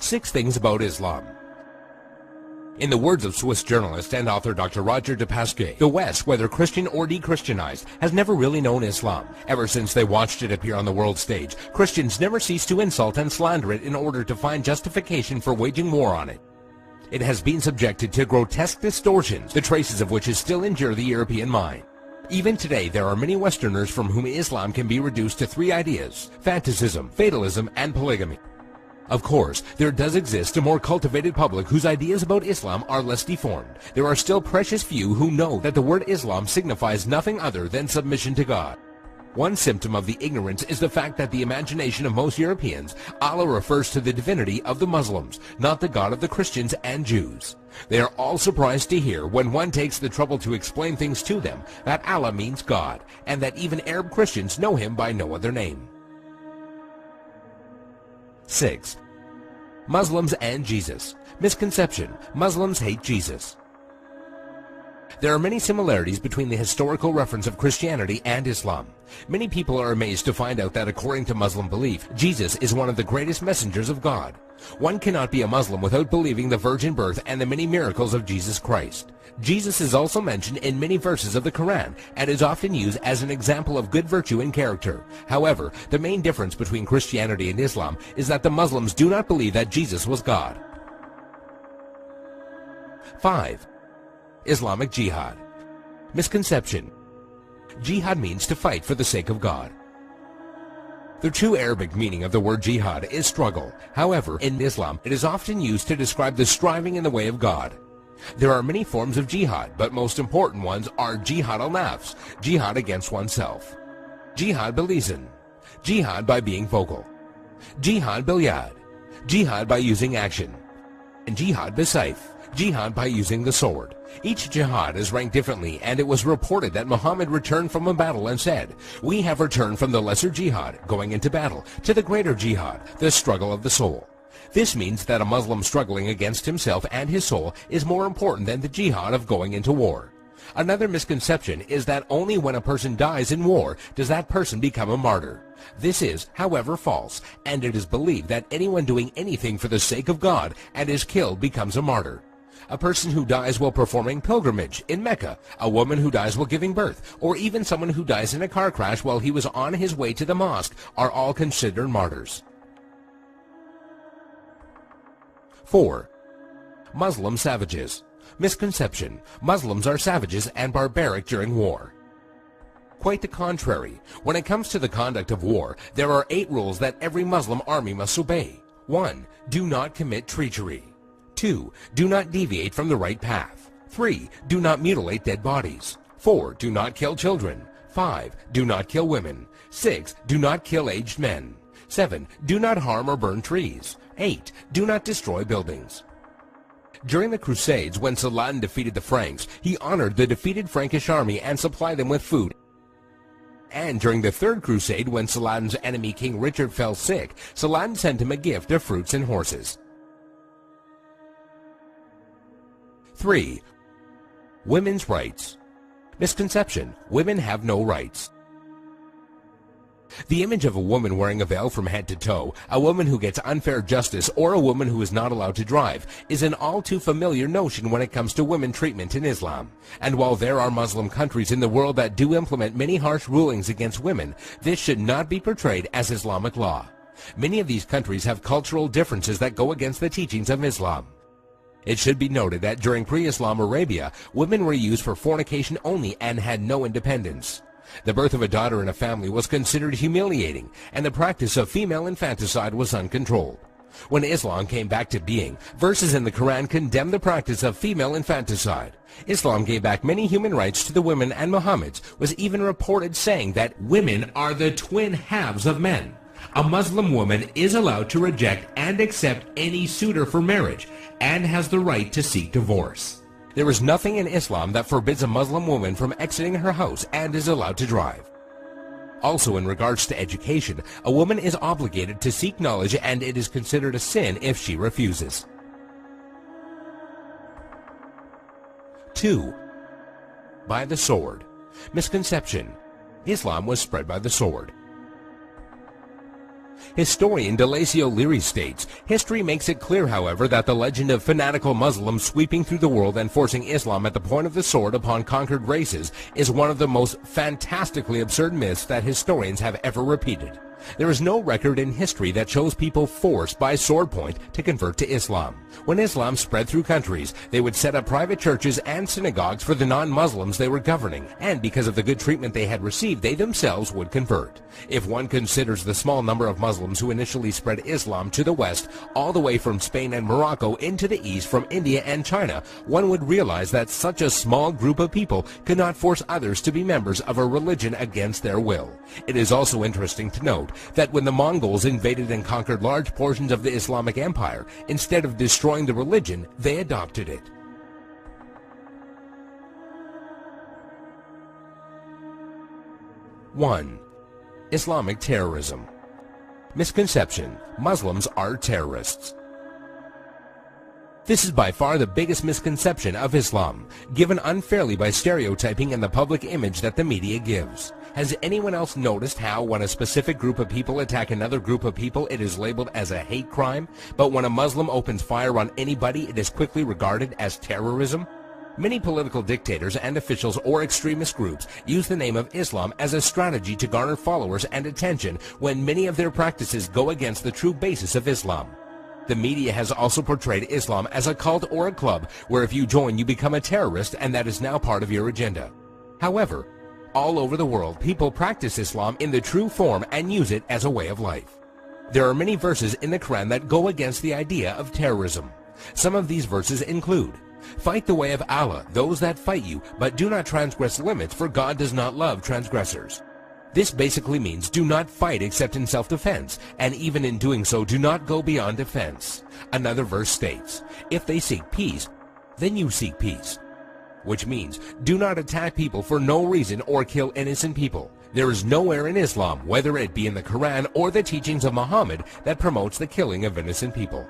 6 Things About Islam. In the words of Swiss journalist and author Dr. Roger de Pasquier, the West, whether Christian or de-Christianized, has never really known Islam. Ever since they watched it appear on the world stage, Christians never cease to insult and slander it in order to find justification for waging war on it. It has been subjected to grotesque distortions, the traces of which still injure the European mind. Even today, there are many Westerners from whom Islam can be reduced to 3 ideas: fanaticism, fatalism, and polygamy. Of course, there does exist a more cultivated public whose ideas about Islam are less deformed. There are still precious few who know that the word Islam signifies nothing other than submission to God. One symptom of the ignorance is the fact that the imagination of most Europeans, Allah refers to the divinity of the Muslims, not the God of the Christians and Jews. They are all surprised to hear, when one takes the trouble to explain things to them, that Allah means God, and that even Arab Christians know him by no other name. 6. Muslims and Jesus. Misconception: Muslims hate Jesus. There are many similarities between the historical reference of Christianity and Islam. Many people are amazed to find out that according to Muslim belief, Jesus is one of the greatest messengers of God. One cannot be a Muslim without believing the virgin birth and the many miracles of Jesus Christ. Jesus is also mentioned in many verses of the Quran and is often used as an example of good virtue and character. However, the main difference between Christianity and Islam is that the Muslims do not believe that Jesus was God. 5. Islamic Jihad. Misconception: Jihad means to fight for the sake of God. The true Arabic meaning of the word jihad is struggle. However, in Islam, it is often used to describe the striving in the way of God. There are many forms of jihad, but most important ones are jihad al-nafs, jihad against oneself; jihad bil-lisan, jihad by being vocal; jihad bil-yad, jihad by using action; and jihad bis-sayf, jihad by using the sword. Each jihad is ranked differently, and it was reported that Muhammad returned from a battle and said, "We have returned from the lesser jihad, going into battle, to the greater jihad, the struggle of the soul." This means that a Muslim struggling against himself and his soul is more important than the jihad of going into war. Another misconception is that only when a person dies in war does that person become a martyr. This is, however, false, and it is believed that anyone doing anything for the sake of God and is killed becomes a martyr. A person who dies while performing pilgrimage in Mecca, a woman who dies while giving birth, or even someone who dies in a car crash while he was on his way to the mosque are all considered martyrs. 4. Muslim savages. Misconception: Muslims are savages and barbaric during war. Quite the contrary. When it comes to the conduct of war, there are 8 rules that every Muslim army must obey. 1. Do not commit treachery. 2. Do not deviate from the right path. 3. Do not mutilate dead bodies. 4. Do not kill children. 5. Do not kill women. 6. Do not kill aged men. 7. Do not harm or burn trees. 8. Do not destroy buildings. During the Crusades, when Saladin defeated the Franks, he honored the defeated Frankish army and supplied them with food. And during the Third Crusade, when Saladin's enemy King Richard fell sick, Saladin sent him a gift of fruits and horses. 3. Women's rights. Misconception: Women have no rights. The image of a woman wearing a veil from head to toe, a woman who gets unfair justice, or a woman who is not allowed to drive is an all too familiar notion when it comes to women treatment in Islam. And while there are Muslim countries in the world that do implement many harsh rulings against women, this should not be portrayed as Islamic law. Many of these countries have cultural differences that go against the teachings of Islam. It should be noted that during pre-Islam Arabia, women were used for fornication only and had no independence. The birth of a daughter in a family was considered humiliating, and the practice of female infanticide was uncontrolled. When Islam came back to being, verses in the Quran condemned the practice of female infanticide. Islam gave back many human rights to the women, and Muhammad was even reported saying that women are the twin halves of men. A Muslim woman is allowed to reject and accept any suitor for marriage and has the right to seek divorce. There is nothing in Islam that forbids a Muslim woman from exiting her house and is allowed to drive. Also, in regards to education, a woman is obligated to seek knowledge, and it is considered a sin if she refuses. 2. By the sword. Misconception: Islam was spread by the sword. Historian Delasio Leary states, history makes it clear, however, that the legend of fanatical Muslims sweeping through the world and forcing Islam at the point of the sword upon conquered races is one of the most fantastically absurd myths that historians have ever repeated. There is no record in history that shows people forced by sword point to convert to Islam. When Islam spread through countries, they would set up private churches and synagogues for the non-Muslims they were governing, and because of the good treatment they had received, they themselves would convert. If one considers the small number of Muslims who initially spread Islam to the West, all the way from Spain and Morocco into the East from India and China, one would realize that such a small group of people could not force others to be members of a religion against their will. It is also interesting to note that when the Mongols invaded and conquered large portions of the Islamic Empire, instead of destroying the religion, they adopted it. One, Islamic terrorism. Misconception: Muslims are terrorists. This is by far the biggest misconception of Islam, given unfairly by stereotyping and the public image that the media gives. Has anyone else noticed how when a specific group of people attack another group of people, it is labeled as a hate crime, but when a Muslim opens fire on anybody, it is quickly regarded as terrorism? Many political dictators and officials or extremist groups use the name of Islam as a strategy to garner followers and attention when many of their practices go against the true basis of Islam. The media has also portrayed Islam as a cult or a club where if you join you become a terrorist, and that is now part of your agenda. However, all over the world people practice Islam in the true form and use it as a way of life. There are many verses in the Quran that go against the idea of terrorism. Some of these verses include, "Fight the way of Allah, those that fight you, but do not transgress limits, for God does not love transgressors." This basically means do not fight except in self-defense, and even in doing so, do not go beyond defense. Another verse states, "If they seek peace, then you seek peace," which means do not attack people for no reason or kill innocent people. There is nowhere in Islam, whether it be in the Quran or the teachings of Muhammad, that promotes the killing of innocent people.